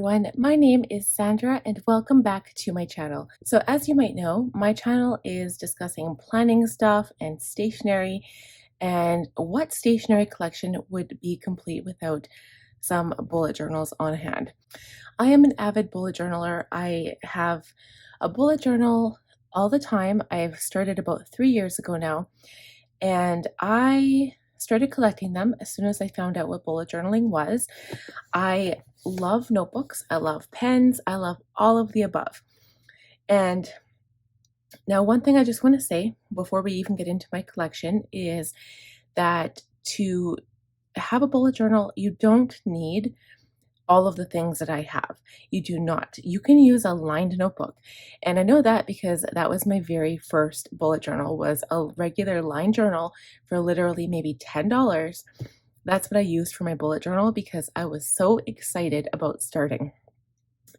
everyone, my name is Sandra and welcome back to my channel. So as you might know, my channel is discussing planning stuff and stationery and what stationery collection would be complete without some bullet journals on hand. I am an avid bullet journaler. I have a bullet journal all the time. I've started about 3 years ago now, and I started collecting them as soon as I found out what bullet journaling was. I love notebooks, I love pens, I love all of the above. And now one thing I just want to say before we even get into my collection is that to have a bullet journal, you don't need all of the things that I have. You do not. You can use a lined notebook. And I know that because that was my very first bullet journal, was a regular lined journal for literally maybe $10. That's what I used for my bullet journal because I was so excited about starting.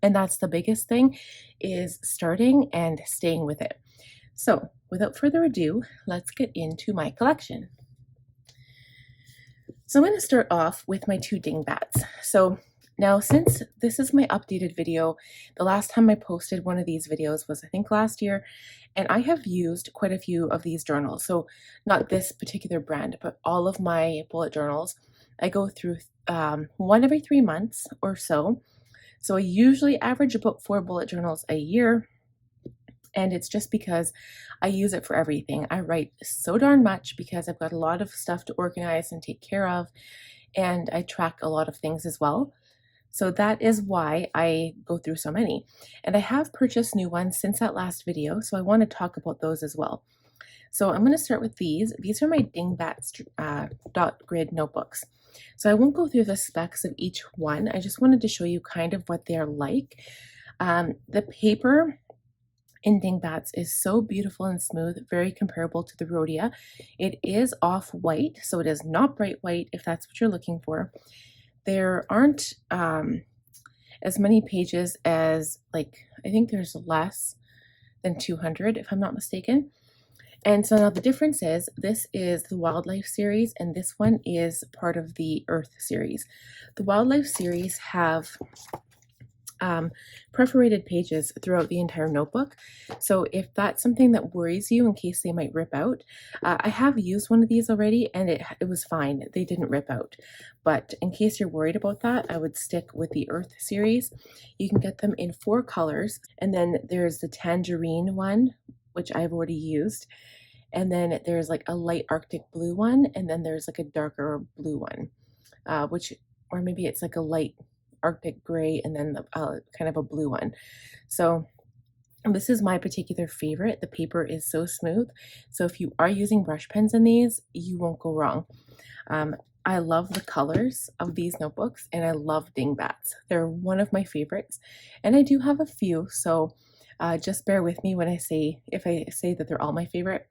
And that's the biggest thing, is starting and staying with it. So without further ado, let's get into my collection. So I'm going to start off with my two Dingbats. So now, since this is my updated video, the last time I posted one of these videos was I think last year, and I have used quite a few of these journals. So not this particular brand, but all of my bullet journals. I go through one every 3 months or so. So I usually average about 4 bullet journals a year. And it's just because I use it for everything. I write so darn much because I've got a lot of stuff to organize and take care of. And I track a lot of things as well. So that is why I go through so many. And I have purchased new ones since that last video, so I want to talk about those as well. So I'm going to start with these. These are my Dingbats dot grid notebooks. So I won't go through the specs of each one. I just wanted to show you kind of what they're like. The paper in Dingbats is so beautiful and smooth, very comparable to the Rhodia. It is off-white, so it is not bright white if that's what you're looking for. There aren't as many pages as, like, I think there's less than 200 if I'm not mistaken. And so now the difference is this is the Wildlife series and this one is part of the Earth series. The Wildlife series have perforated pages throughout the entire notebook. So if that's something that worries you in case they might rip out, I have used one of these already and it was fine. They didn't rip out. But in case you're worried about that, I would stick with the Earth series. You can get them in 4 colors. And then there's the tangerine one, which I've already used. And then there's like a light Arctic blue one. And then there's like a darker blue one, or maybe it's like a light Arctic gray and then kind of a blue one. So this is my particular favorite. The paper is so smooth. So if you are using brush pens in these, you won't go wrong. I love the colors of these notebooks and I love Dingbats. They're one of my favorites. And I do have a few, so just bear with me when if I say that they're all my favorite.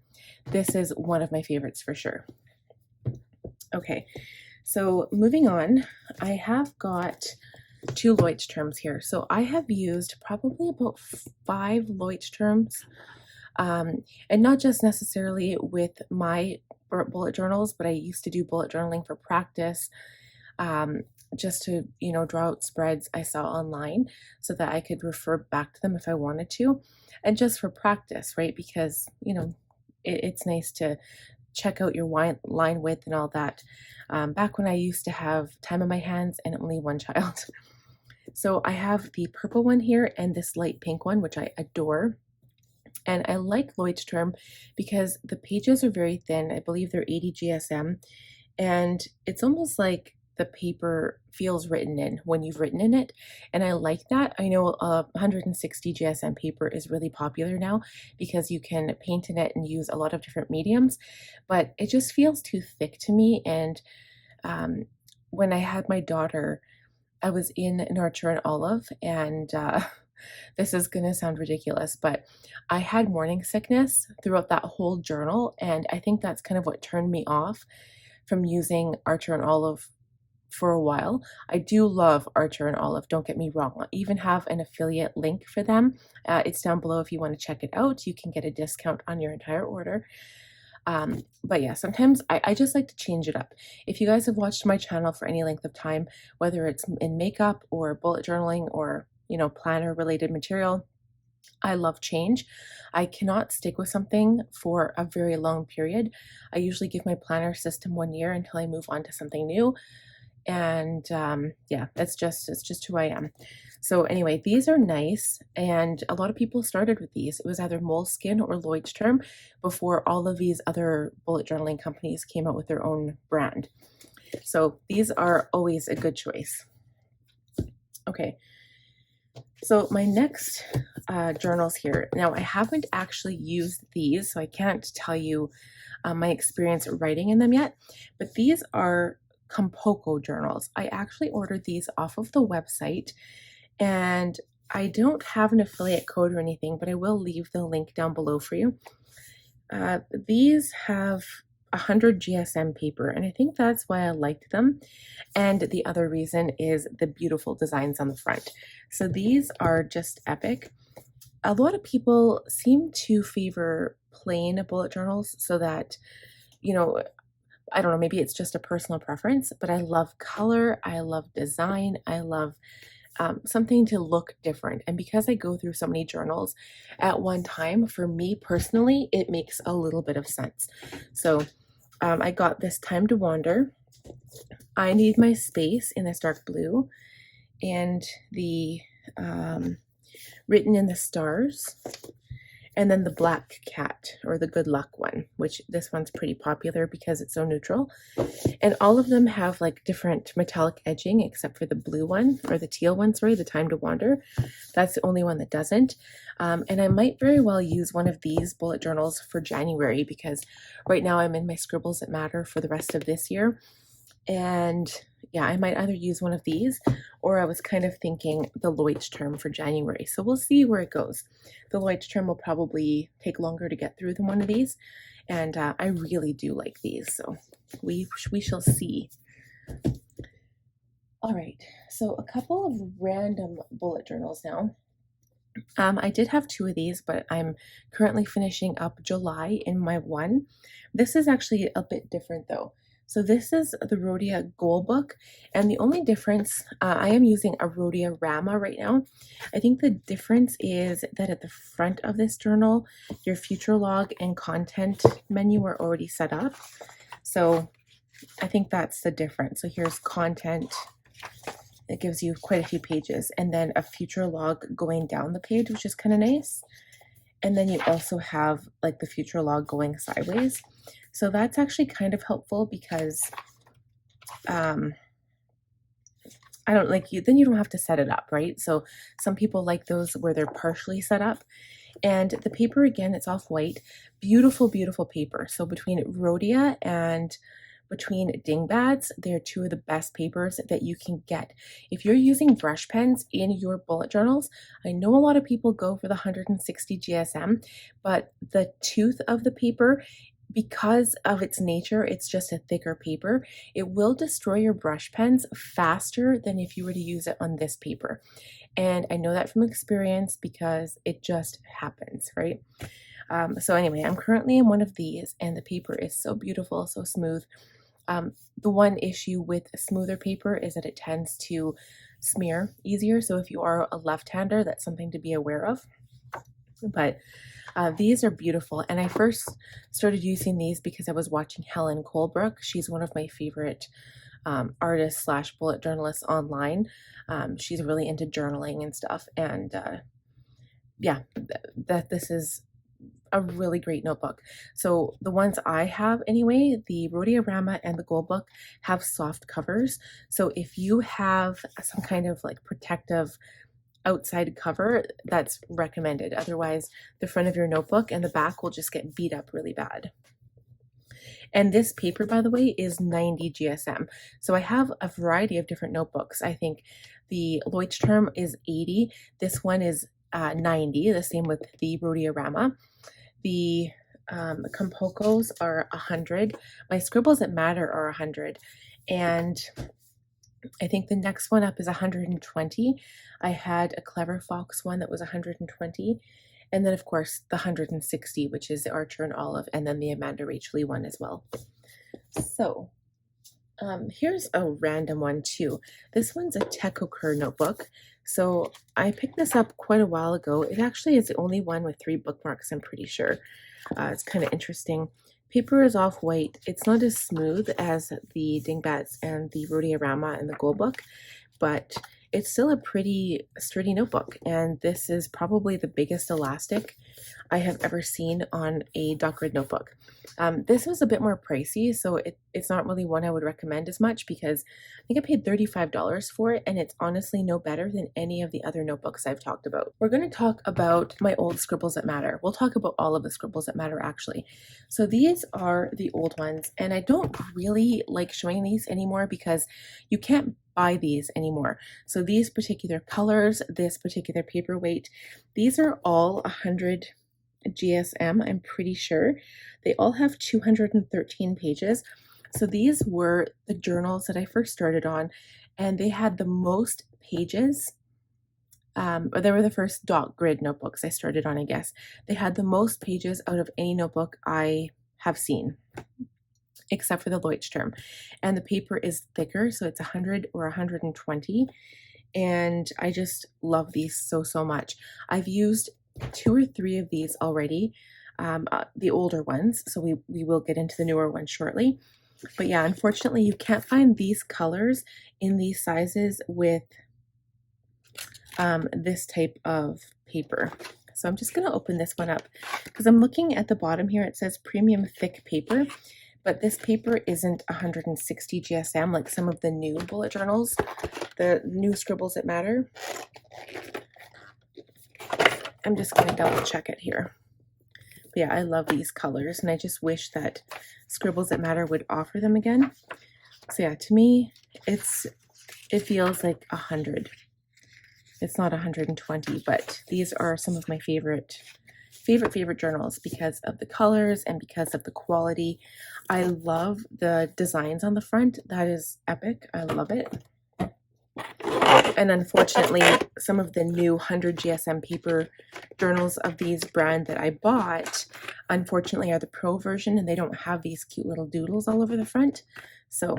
This is one of my favorites for sure. Okay, so moving on, I have got 2 Leuch Terms here. So I have used probably about 5 Leuch Terms, and not just necessarily with my bullet journals, but I used to do bullet journaling for practice, just to, draw out spreads I saw online so that I could refer back to them if I wanted to, and just for practice, right? Because, it's nice to check out your line width and all that. Back when I used to have time on my hands and only one child. So I have the purple one here and this light pink one, which I adore. And I like Leuch Term because the pages are very thin. I believe they're 80 GSM. And it's almost like the paper feels written in when you've written in it. And I like that. I know 160 GSM paper is really popular now because you can paint in it and use a lot of different mediums. But it just feels too thick to me. And when I had my daughter, I was in Nurture and Olive, and this is going to sound ridiculous, but I had morning sickness throughout that whole journal, and I think that's kind of what turned me off from using Archer and Olive for a while. I do love Archer and Olive, don't get me wrong. I even have an affiliate link for them. It's down below if you want to check it out. You can get a discount on your entire order. But yeah, sometimes I just like to change it up. If you guys have watched my channel for any length of time, whether it's in makeup or bullet journaling or, you know, planner related material, I love change. I cannot stick with something for a very long period. I usually give my planner system 1 year until I move on to something new. And yeah, it's just who I am. So anyway, these are nice, and a lot of people started with these. It was either Moleskine or Leuch Term before all of these other bullet journaling companies came out with their own brand. So these are always a good choice. Okay, so my next journals here. Now I haven't actually used these, so I can't tell you my experience writing in them yet, but these are Kompoco journals. I actually ordered these off of the website, and I don't have an affiliate code or anything, but I will leave the link down below for you. These have 100 GSM paper, and I think that's why I liked them. And the other reason is the beautiful designs on the front. So these are just epic. A lot of people seem to favor plain bullet journals so that, you know, I don't know, maybe it's just a personal preference, but I love color, I love design, I love something to look different. And because I go through so many journals at one time, for me personally, it makes a little bit of sense. So I got this Time to Wander. I Need My Space in this dark blue, and the Written in the Stars, and then the Black Cat, or the Good Luck one, which this one's pretty popular because it's so neutral. And all of them have like different metallic edging except for the blue one, or the teal one, sorry, the Time to Wander. That's the only one that doesn't. And I might very well use one of these bullet journals for January, because right now I'm in my Scribbles That Matter for the rest of this year. And yeah, I might either use one of these, or I was kind of thinking the Leuch Term for January. So we'll see where it goes. The Leuch Term will probably take longer to get through than one of these. And I really do like these. So we shall see. All right, so a couple of random bullet journals now. I did have 2 of these, but I'm currently finishing up July in my one. This is actually a bit different though. So this is the Rhodia Goal Book, and the only difference, I am using a Rhodia Rama right now. I think the difference is that at the front of this journal, your future log and content menu are already set up. So I think that's the difference. So here's content. It gives you quite a few pages, and then a future log going down the page, which is kind of nice. And then you also have like the future log going sideways. So that's actually kind of helpful because I don't like you, then you don't have to set it up, right? So some people like those where they're partially set up. And the paper, again, it's off white. Beautiful, beautiful paper. So between Rhodia and between Dingbats, they're 2 of the best papers that you can get. If you're using brush pens in your bullet journals, I know a lot of people go for the 160 GSM, but the tooth of the paper, because of its nature, it's just a thicker paper. It will destroy your brush pens faster than if you were to use it on this paper. And I know that from experience because it just happens, right? So anyway, I'm currently in one of these, and the paper is so beautiful, so smooth. The one issue with smoother paper is that it tends to smear easier. So if you are a left-hander, that's something to be aware of. But these are beautiful, and I first started using these because I was watching Helen Colebrook. She's one of my favorite artists / bullet journalists online. She's really into journaling and stuff, and yeah, this is a really great notebook. So the ones I have anyway, the Rhodia Rama and the Goal Book, have soft covers. So if you have some kind of like protective outside cover, that's recommended. Otherwise, the front of your notebook and the back will just get beat up really bad. And this paper, by the way, is 90 GSM. So I have a variety of different notebooks. I think the Leuch Term is 80. This one is 90, the same with the Rhodia Rama. The Kompocos are 100. My Scribbles That Matter are 100. And I think the next one up is 120. I had a Clever Fox one that was 120. And then of course the 160, which is the Archer and Olive, and then the Amanda Rachel Lee one as well. So here's a random one too. This one's a Tekokure notebook. So I picked this up quite a while ago. It actually is the only one with 3 bookmarks, I'm pretty sure. It's kind of interesting. Paper is off-white. It's not as smooth as the Dingbats and the Rhodia Rama and the Gold Book, but it's still a pretty sturdy notebook. And this is probably the biggest elastic I have ever seen on a dot grid notebook. This was a bit more pricey, so it's not really one I would recommend as much, because I think I paid $35 for it, and it's honestly no better than any of the other notebooks I've talked about. We're going to talk about my old Scribbles that matter. We'll talk about all of the Scribbles that matter, actually. So these are the old ones, and I don't really like showing these anymore because you can't buy these anymore. So these particular colors, this particular paperweight, these are all 100 GSM, I'm pretty sure. They all have 213 pages. So these were the journals that I first started on, and they had the most pages, or they were the first dot grid notebooks I started on, I guess. They had the most pages out of any notebook I have seen, except for the Leuch Term. And the paper is thicker, so it's 100 or 120. And I just love these so much. I've used 2 or 3 of these already, the older ones, so we will get into the newer ones shortly. But yeah, unfortunately you can't find these colors in these sizes with this type of paper. So I'm just going to open this one up because I'm looking at the bottom here. It says premium thick paper, but this paper isn't 160 GSM like some of the new bullet journals, the new Scribbles that matter. I'm just going to double check it here. But yeah, I love these colors, and I just wish that Scribbles that matter would offer them again. So yeah, to me, it feels like 100. It's not 120, but these are some of my favorite journals because of the colors and because of the quality. I love the designs on the front. That is epic. I love it. And unfortunately, some of the new 100 GSM paper journals of these brand that I bought, unfortunately, are the pro version, and they don't have these cute little doodles all over the front. So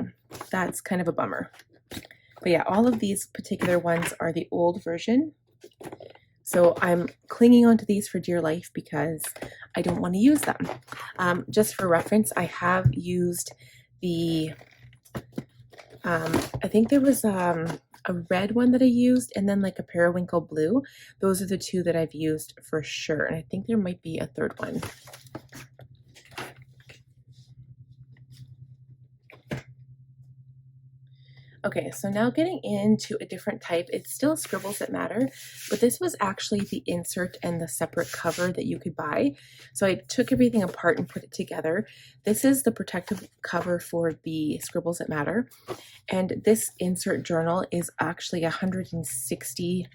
that's kind of a bummer. But yeah, all of these particular ones are the old version. So I'm clinging onto these for dear life because I don't want to use them. Just for reference, I have used the, I think there was a red one that I used, and then like a periwinkle blue. Those are the 2 that I've used for sure. And I think there might be a 3rd one. Okay, so now getting into a different type. It's still Scribbles that matter, but this was actually the insert and the separate cover that you could buy. So I took everything apart and put it together. This is the protective cover for the Scribbles that matter. And this insert journal is actually 160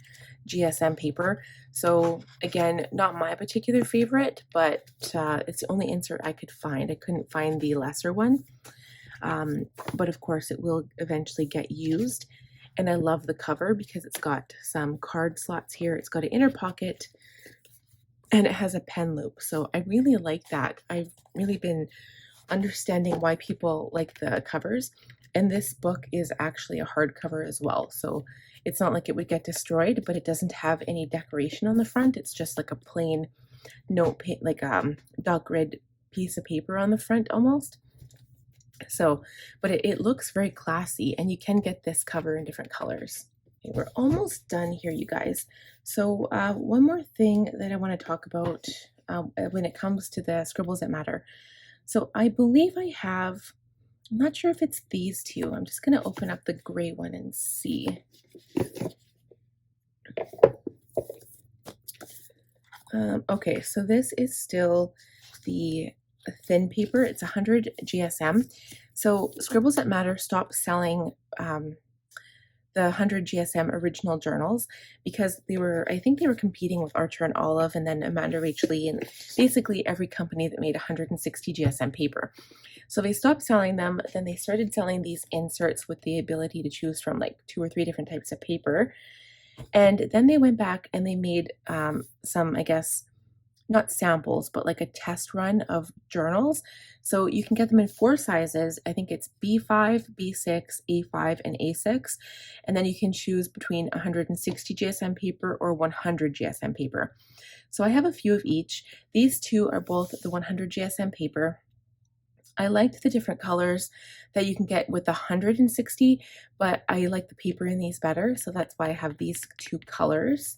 GSM paper. So again, not my particular favorite, but it's the only insert I could find. I couldn't find the lesser one. But of course it will eventually get used, and I love the cover because it's got some card slots here. It's got an inner pocket, and it has a pen loop, so I really like that. I've really been understanding why people like the covers, and this book is actually a hardcover as well, so it's not like it would get destroyed, but it doesn't have any decoration on the front. It's just like a plain note, like dot grid piece of paper on the front almost. So, but it looks very classy, and you can get this cover in different colors. Okay, we're almost done here, you guys. So one more thing that I want to talk about when it comes to the Scribbles that matter. So I believe I have, I'm not sure if it's these 2. I'm just going to open up the gray one and see. Okay, so this is still the thin paper. It's 100 GSM. So Scribbles that matter stopped selling the 100 GSM original journals because I think they were competing with Archer and Olive, and then Amanda Rachel Lee, and basically every company that made 160 GSM paper. So they stopped selling them. Then they started selling these inserts with the ability to choose from like 2 or 3 different types of paper. And then they went back and they made some, I guess, not samples, but like a test run of journals. So you can get them in 4 sizes. I think it's B5, B6, A5, and A6. And then you can choose between 160 GSM paper or 100 GSM paper. So I have a few of each. These two are both the 100 GSM paper. I liked the different colors that you can get with the 160, but I like the paper in these better. So that's why I have these 2 colors.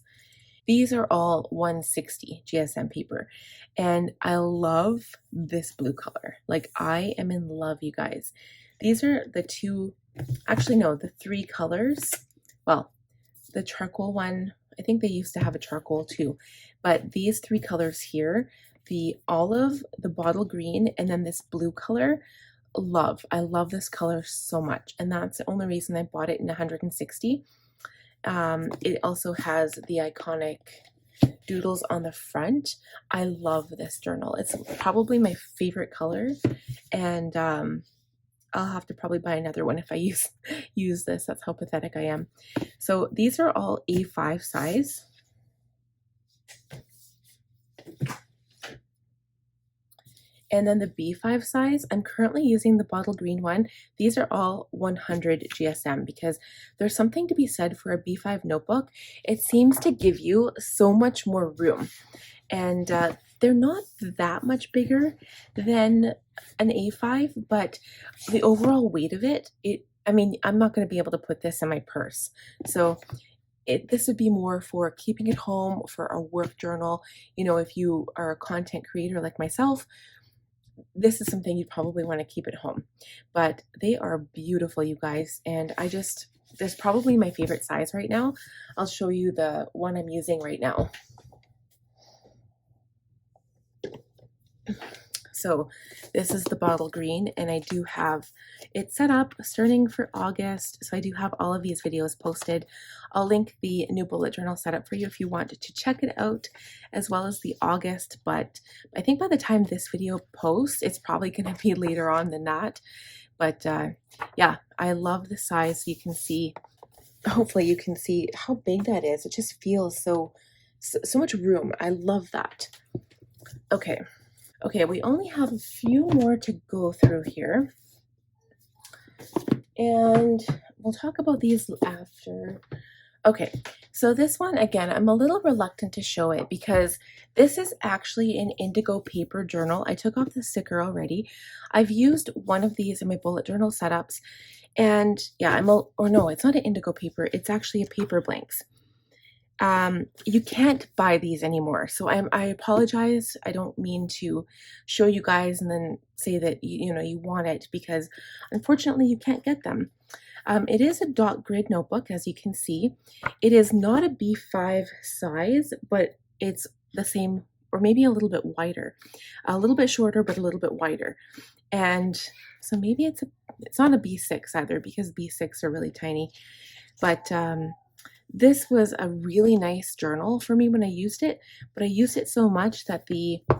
These are all 160 GSM paper, and I love this blue color. Like, I am in love, you guys. These are the 2, actually no, the 3 colors. Well, the charcoal one, I think they used to have a charcoal too, but these 3 colors here, the olive, the bottle green, and then this blue color, love. I love this color so much, and that's the only reason I bought it in 160. It also has the iconic doodles on the front. I love this journal. It's probably my favorite color, and I'll have to probably buy another one if I use this. That's how pathetic I am. So these are all A5 size. And then the B5 size, I'm currently using the bottle green one. These are all 100 GSM because there's something to be said for a B5 notebook. It seems to give you so much more room. And they're not that much bigger than an A5, but the overall weight of it, I mean, I'm not going to be able to put this in my purse. So this would be more for keeping it home, for a work journal. You know, if you are a content creator like myself, this is something you'd probably want to keep at home. But they are beautiful, you guys, and this is probably my favorite size right now. I'll show you the one I'm using right now. So this is the bottle green, and I do have it set up starting for August. So I do have all of these videos posted. I'll link the new bullet journal setup for you if you want to check it out, as well as the August. But I think by the time this video posts, it's probably going to be later on than that. But yeah, I love the size. You can see, hopefully you can see how big that is. It just feels so much room. I love that. Okay, we only have a few more to go through here, and we'll talk about these after. Okay, so this one, again, I'm a little reluctant to show it because this is actually an Indigo paper journal. I took off the sticker already. I've used one of these in my bullet journal setups, and yeah, or no, it's not an Indigo paper. It's actually a Paper Blanks. You can't buy these anymore. So I apologize. I don't mean to show you guys and then say that you want it, because unfortunately you can't get them. It is a dot grid notebook, as you can see. It is not a B5 size, but it's the same, or maybe a little bit wider, a little bit shorter, but a little bit wider. And so maybe it's not a B6 either, because B6 are really tiny, but, this was a really nice journal for me when I used it, but I used it so much that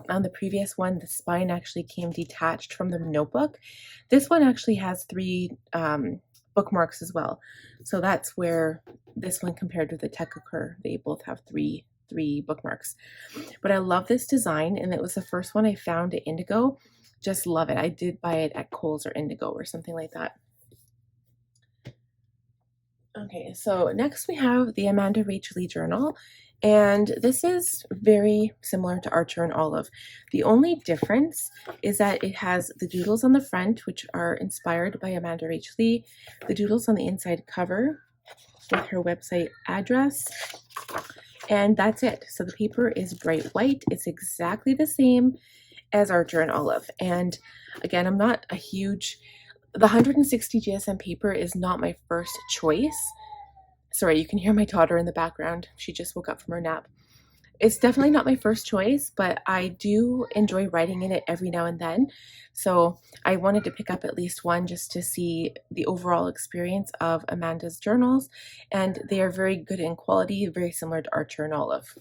on the previous one, the spine actually came detached from the notebook. This one actually has 3 bookmarks as well. So that's where this one compared to the Tekkukur, they both have three bookmarks. But I love this design, and it was the first one I found at Indigo. Just love it. I did buy it at Kohl's or Indigo or something like that. Okay, so next we have the Amanda Rachel Lee journal, and this is very similar to Archer and Olive. The only difference is that it has the doodles on the front, which are inspired by Amanda Rachel Lee, the doodles on the inside cover with her website address, and that's it. So the paper is bright white. It's exactly the same as Archer and Olive, and again, I'm not a huge... The 160 GSM paper is not my first choice. Sorry, you can hear my daughter in the background. She just woke up from her nap. It's definitely not my first choice, but I do enjoy writing in it every now and then. So I wanted to pick up at least one just to see the overall experience of Amanda's journals. And they are very good in quality, very similar to Archer and Olive.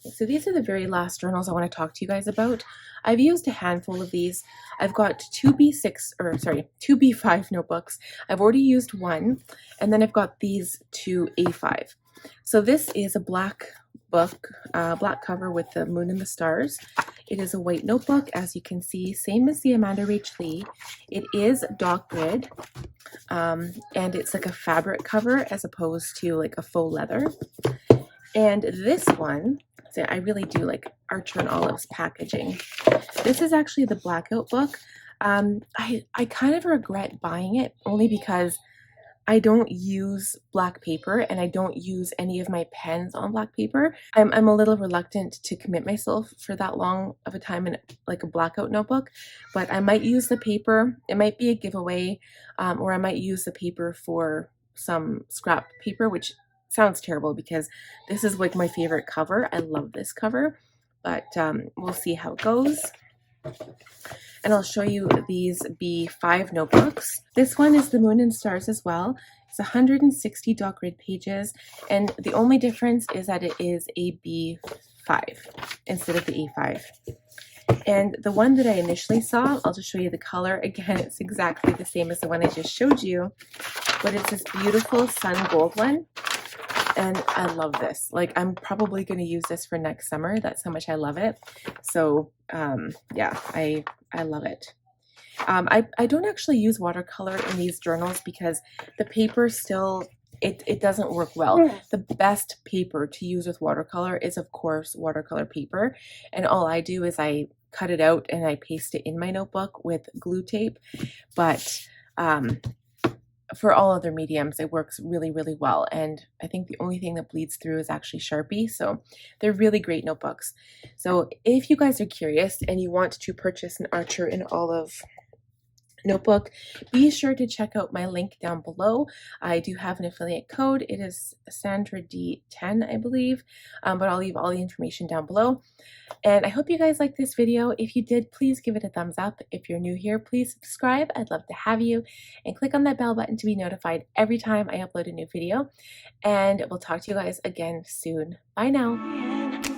So these are the very last journals I want to talk to you guys about. I've used a handful of these. I've got two B5 notebooks. I've already used one, and then I've got these 2 A5. So this is a black book, black cover with the moon and the stars. It is a white notebook, as you can see, same as the Amanda Rach Lee. It is dot grid, and it's like a fabric cover as opposed to like a faux leather. And this one, so I really do like Archer and Olive's packaging. This is actually the blackout book. I kind of regret buying it only because I don't use black paper and I don't use any of my pens on black paper. I'm a little reluctant to commit myself for that long of a time in like a blackout notebook, but I might use the paper. It might be a giveaway, or I might use the paper for some scrap paper, which sounds terrible because this is like my favorite cover. I love this cover, but we'll see how it goes. And I'll show you these B5 notebooks. This one is the Moon and Stars as well. It's 160 dot grid pages, and the only difference is that it is a B5 instead of the A5. And the one that I initially saw, I'll just show you the color. Again, it's exactly the same as the one I just showed you, but it's this beautiful sun gold one. And I love this. Like, I'm probably going to use this for next summer. That's how much I love it. So yeah, I love it. I don't actually use watercolor in these journals because the paper still, it doesn't work well. The best paper to use with watercolor is, of course, watercolor paper. And all I do is I cut it out and I paste it in my notebook with glue tape. But for all other mediums, it works really, really well. And I think the only thing that bleeds through is actually Sharpie. So they're really great notebooks. So if you guys are curious and you want to purchase an Archer and Olive notebook, be sure to check out my link down below. I do have an affiliate code. It is Sandra D10, I believe, but I'll leave all the information down below. And I hope you guys liked this video. If you did, please give it a thumbs up. If you're new here, please subscribe. I'd love to have you, and click on that bell button to be notified every time I upload a new video. And we'll talk to you guys again soon. Bye now.